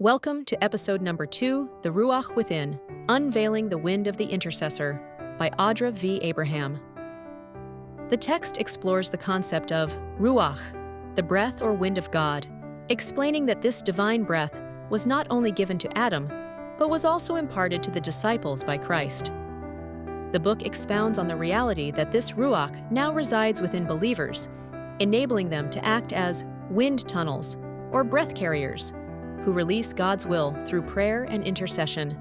Welcome to episode number 2, The Ruach Within, Unveiling the Wind of the Intercessor, by Audrea V. Abraham. The text explores the concept of Ruach, the breath or wind of God, explaining that this divine breath was not only given to Adam, but was also imparted to the disciples by Christ. The book expounds on the reality that this Ruach now resides within believers, enabling them to act as wind tunnels, or breath carriers, who release God's will through prayer and intercession.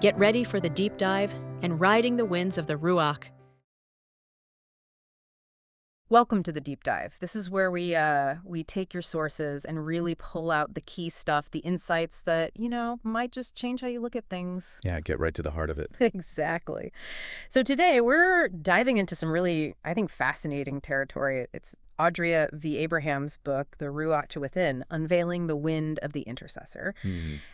Get ready for the deep dive and riding the winds of the Ruach. Welcome to the deep dive. This is where we take your sources and really pull out the key stuff, the insights that, might just change how you look at things. Yeah, get right to the heart of it. Exactly. So today we're diving into some really, I think, fascinating territory. It's Audrea V. Abraham's book, The Ruach Within, Unveiling the Wind of the Intercessor.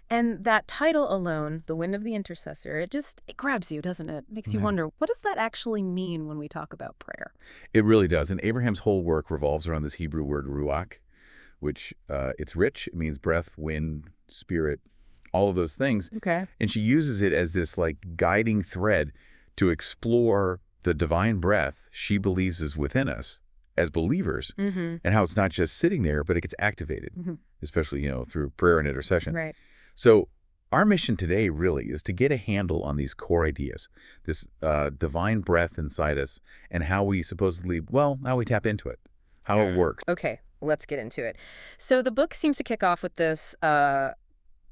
And that title alone, The Wind of the Intercessor, it grabs you, doesn't it? Makes you wonder, what does that actually mean when we talk about prayer? It really does. And Abraham's whole work revolves around this Hebrew word ruach, which it's rich. It means breath, wind, spirit, all of those things. Okay. And she uses it as this guiding thread to explore the divine breath she believes is within us as believers, and how it's not just sitting there, but it gets activated, especially, through prayer and intercession. Right. So our mission today really is to get a handle on these core ideas, this divine breath inside us, and how we how we tap into it, how it works. Okay, let's get into it. So the book seems to kick off with this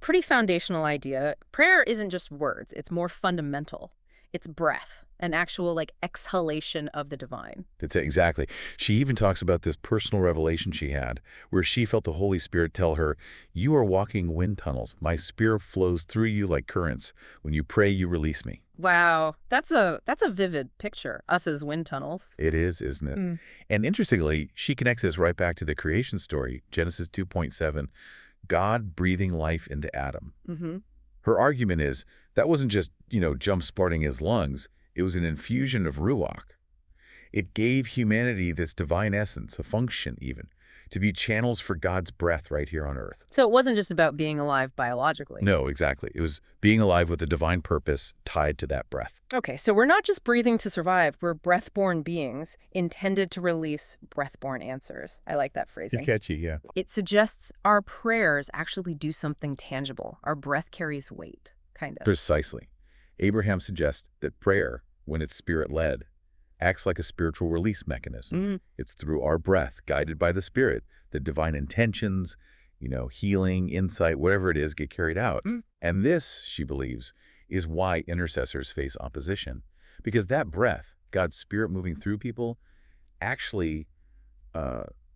pretty foundational idea. Prayer isn't just words, it's more fundamental. It's breath, an actual exhalation of the divine. That's it, exactly. She even talks about this personal revelation she had where she felt the Holy Spirit tell her, "You are walking wind tunnels. My spirit flows through you like currents. When you pray, you release me." Wow, that's a vivid picture, us as wind tunnels. It is, isn't it? And interestingly, she connects this right back to the creation story, Genesis 2:7, God breathing life into Adam. Her argument is that wasn't just, jump-starting his lungs. It was an infusion of Ruach. It gave humanity this divine essence, a function even, to be channels for God's breath right here on earth. So it wasn't just about being alive biologically. No, exactly. It was being alive with a divine purpose tied to that breath. Okay, so we're not just breathing to survive. We're breath-born beings intended to release breath-born answers. I like that phrasing. Catchy, yeah. It suggests our prayers actually do something tangible. Our breath carries weight, kind of. Precisely. Abraham suggests that prayer, when it's spirit-led, acts like a spiritual release mechanism. It's through our breath, guided by the Spirit, that divine intentions, healing, insight, whatever it is, get carried out. And this, she believes, is why intercessors face opposition. Because that breath, God's Spirit moving through people, actually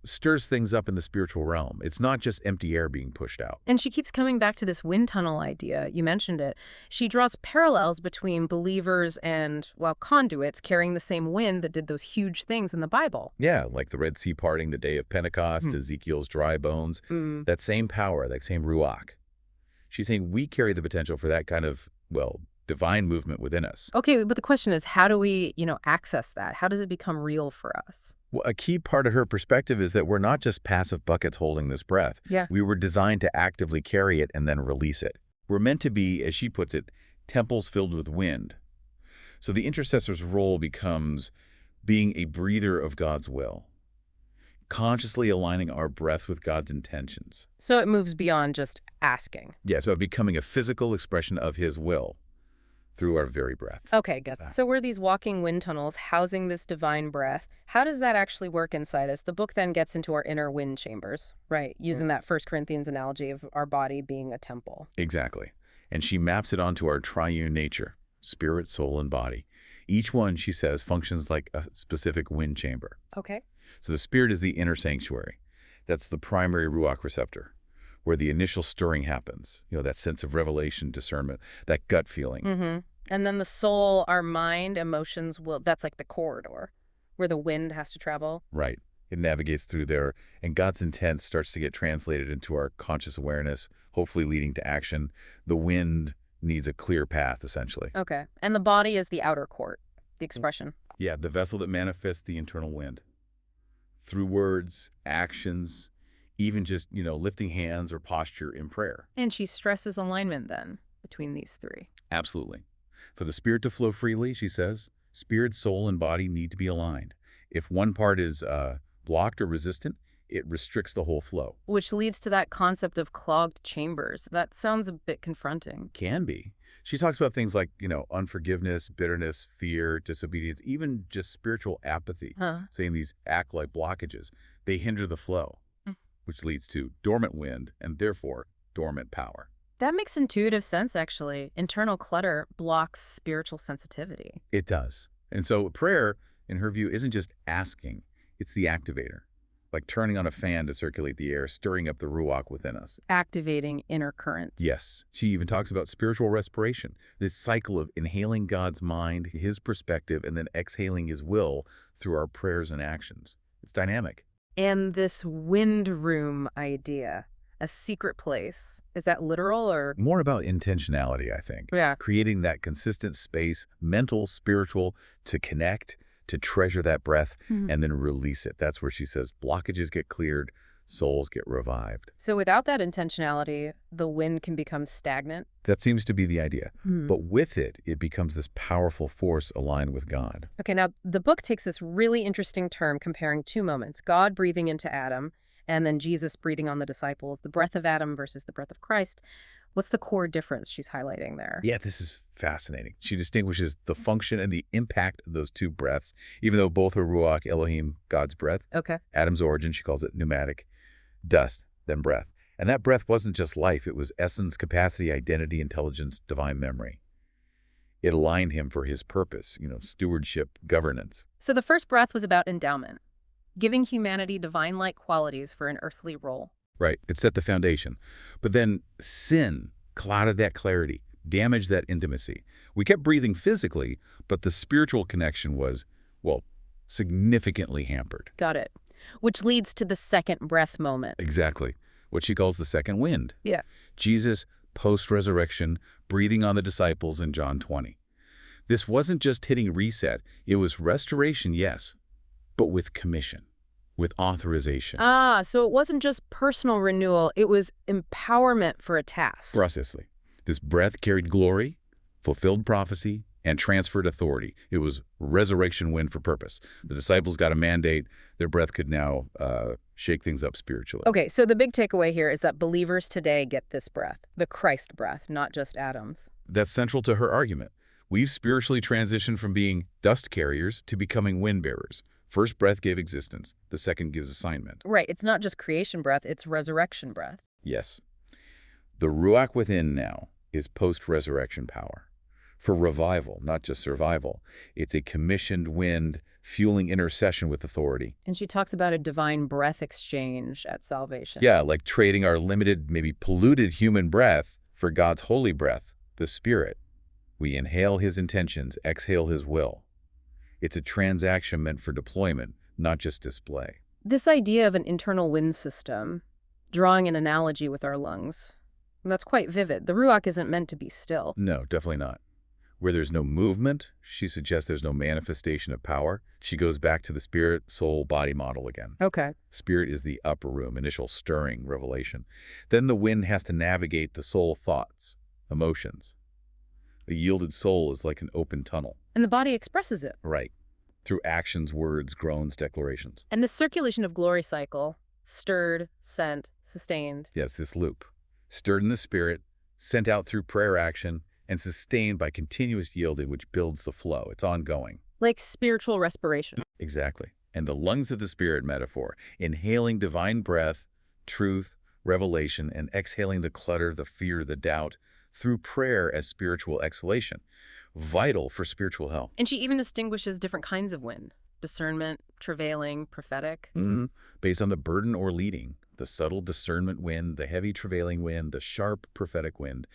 stirs things up in the spiritual realm. It's not just empty air being pushed out. And she keeps coming back to this wind tunnel idea. You mentioned it. She draws parallels between believers and, conduits carrying the same wind that did those huge things in the Bible. Yeah, like the Red Sea parting, the day of Pentecost, Ezekiel's dry bones. That same power, that same Ruach. She's saying we carry the potential for that kind of, divine movement within us. Okay, but the question is, how do we, access that? How does it become real for us? Well, a key part of her perspective is that we're not just passive buckets holding this breath. Yeah. We were designed to actively carry it and then release it. We're meant to be, as she puts it, temples filled with wind. So the intercessor's role becomes being a breather of God's will, consciously aligning our breath with God's intentions. So it moves beyond just asking. Yes, about becoming a physical expression of his will through our very breath. Okay, good. So we're these walking wind tunnels housing this divine breath. How does that actually work inside us? The book then gets into our inner wind chambers, right? Using that 1 Corinthians analogy of our body being a temple. Exactly. And she maps it onto our triune nature, spirit, soul, and body. Each one, she says, functions like a specific wind chamber. Okay. So the spirit is the inner sanctuary. That's the primary Ruach receptor, where the initial stirring happens, that sense of revelation, discernment, that gut feeling. And then the soul, our mind, emotions, that's like the corridor where the wind has to travel. Right. It navigates through there, and God's intent starts to get translated into our conscious awareness, hopefully leading to action. The wind needs a clear path, essentially. Okay. And the body is the outer court, the expression. Yeah, the vessel that manifests the internal wind. Through words, actions, even just, lifting hands or posture in prayer. And she stresses alignment then between these three. Absolutely. For the spirit to flow freely, she says, spirit, soul, and body need to be aligned. If one part is blocked or resistant, it restricts the whole flow. Which leads to that concept of clogged chambers. That sounds a bit confronting. Can be. She talks about things like, unforgiveness, bitterness, fear, disobedience, even just spiritual apathy, saying these act like blockages. They hinder the flow, which leads to dormant wind and therefore dormant power. That makes intuitive sense, actually. Internal clutter blocks spiritual sensitivity. It does. And so prayer, in her view, isn't just asking, it's the activator. Like turning on a fan to circulate the air, stirring up the Ruach within us. Activating inner currents. Yes. She even talks about spiritual respiration, this cycle of inhaling God's mind, his perspective, and then exhaling his will through our prayers and actions. It's dynamic. And this wind room idea, a secret place, is that literal or? More about intentionality, I think. Yeah. Creating that consistent space, mental, spiritual, to connect, to treasure that breath, and then release it. That's where she says blockages get cleared, souls get revived. So without that intentionality, the wind can become stagnant? That seems to be the idea. But with it, it becomes this powerful force aligned with God. Okay, now the book takes this really interesting term comparing two moments, God breathing into Adam and then Jesus breathing on the disciples, the breath of Adam versus the breath of Christ. What's the core difference she's highlighting there? Yeah, this is fascinating. She distinguishes the function and the impact of those two breaths, even though both are Ruach, Elohim, God's breath. Okay. Adam's origin, she calls it pneumatic, dust, then breath. And that breath wasn't just life, it was essence, capacity, identity, intelligence, divine memory. It aligned him for his purpose, stewardship, governance. So the first breath was about endowment, giving humanity divine-like qualities for an earthly role. Right. It set the foundation. But then sin clouded that clarity, damaged that intimacy. We kept breathing physically, but the spiritual connection was, significantly hampered. Got it. Which leads to the second breath moment. Exactly. What she calls the second wind. Yeah. Jesus, post-resurrection, breathing on the disciples in John 20. This wasn't just hitting reset. It was restoration, yes, but with commission. With authorization. So it wasn't just personal renewal, it was empowerment for a task. Precisely. This breath carried glory, fulfilled prophecy, and transferred authority. It was resurrection wind for purpose. The disciples got a mandate. Their breath could now shake things up spiritually. Okay, so the big takeaway here is that believers today get this breath, the Christ breath, not just Adam's. That's central to her argument. We've spiritually transitioned from being dust carriers to becoming wind bearers. First breath gave existence. The second gives assignment. Right. It's not just creation breath, it's resurrection breath. Yes. The Ruach within now is post-resurrection power. For revival, not just survival. It's a commissioned wind fueling intercession with authority. And she talks about a divine breath exchange at salvation. Yeah, like trading our limited, maybe polluted human breath for God's holy breath, the Spirit. We inhale his intentions, exhale his will. It's a transaction meant for deployment, not just display. This idea of an internal wind system, drawing an analogy with our lungs, that's quite vivid. The Ruach isn't meant to be still. No, definitely not. Where there's no movement, she suggests there's no manifestation of power. She goes back to the spirit, soul, body model again. Okay. Spirit is the upper room, initial stirring, revelation. Then the wind has to navigate the soul thoughts, emotions. A yielded soul is like an open tunnel. And the body expresses it. Right. Through actions, words, groans, declarations. And the circulation of glory cycle, stirred, sent, sustained. Yes, this loop. Stirred in the spirit, sent out through prayer action, and sustained by continuous yielding, which builds the flow. It's ongoing. Like spiritual respiration. Exactly. And the lungs of the spirit metaphor, inhaling divine breath, truth, revelation, and exhaling the clutter, the fear, the doubt, through prayer as spiritual exhalation. Vital for spiritual health. And she even distinguishes different kinds of wind. Discernment, travailing, prophetic. Based on the burden or leading. The subtle discernment wind, the heavy travailing wind, the sharp prophetic wind.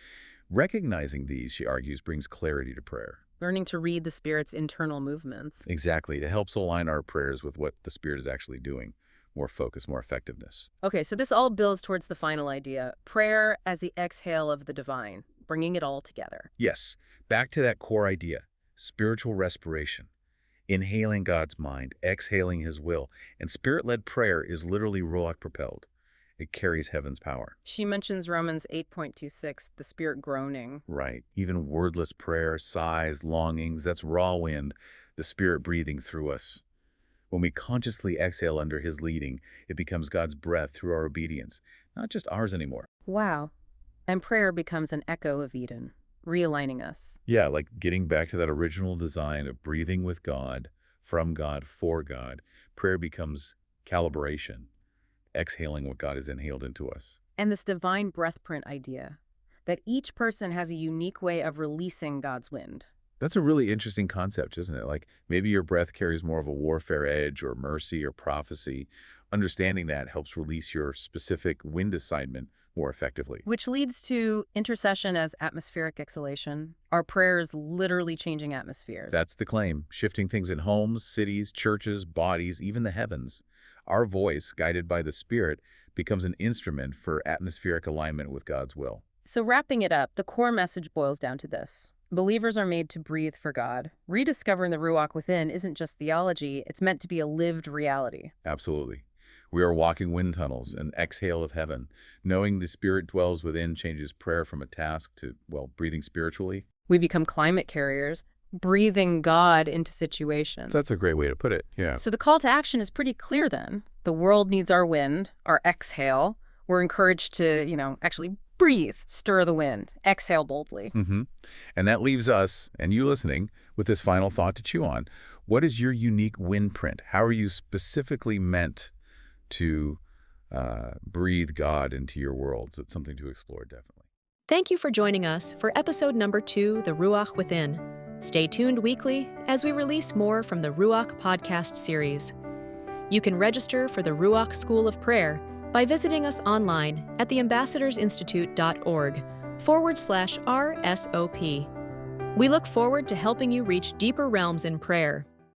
Recognizing these, she argues, brings clarity to prayer. Learning to read the Spirit's internal movements. Exactly. It helps align our prayers with what the Spirit is actually doing. More focus, more effectiveness. Okay, so this all builds towards the final idea. Prayer as the exhale of the divine, bringing it all together. Yes. Back to that core idea. Spiritual respiration. Inhaling God's mind, exhaling his will. And Spirit-led prayer is literally Ruach propelled. It carries heaven's power. She mentions Romans 8.26, the Spirit groaning. Right. Even wordless prayer, sighs, longings, that's raw wind, the Spirit breathing through us. When we consciously exhale under His leading, it becomes God's breath through our obedience, not just ours anymore. Wow. And prayer becomes an echo of Eden, realigning us. Yeah, like getting back to that original design of breathing with God, from God, for God. Prayer becomes calibration, exhaling what God has inhaled into us. And this divine breath print idea, that each person has a unique way of releasing God's wind. That's a really interesting concept, isn't it? Like maybe your breath carries more of a warfare edge or mercy or prophecy. Understanding that helps release your specific wind assignment more effectively. Which leads to intercession as atmospheric exhalation. Our prayers literally changing atmospheres. That's the claim, shifting things in homes, cities, churches, bodies, even the heavens. Our voice, guided by the Spirit, becomes an instrument for atmospheric alignment with God's will. So wrapping it up, the core message boils down to this. Believers are made to breathe for God. Rediscovering the Ruach Within isn't just theology, it's meant to be a lived reality. Absolutely. We are walking wind tunnels, an exhale of heaven. Knowing the Spirit dwells within changes prayer from a task to, well, breathing spiritually. We become climate carriers, breathing God into situations. That's a great way to put it, yeah. So the call to action is pretty clear then. The world needs our wind, our exhale. We're encouraged to, actually breathe, stir the wind, exhale boldly. And that leaves us, and you listening, with this final thought to chew on. What is your unique wind print? How are you specifically meant to breathe God into your world? So it's something to explore, definitely. Thank you for joining us for episode number 2, The Ruach Within. Stay tuned weekly as we release more from the RUACH Podcast Series. You can register for the RUACH School of Prayer by visiting us online at theambassadorsinstitute.org/RSOP. We look forward to helping you reach deeper realms in prayer.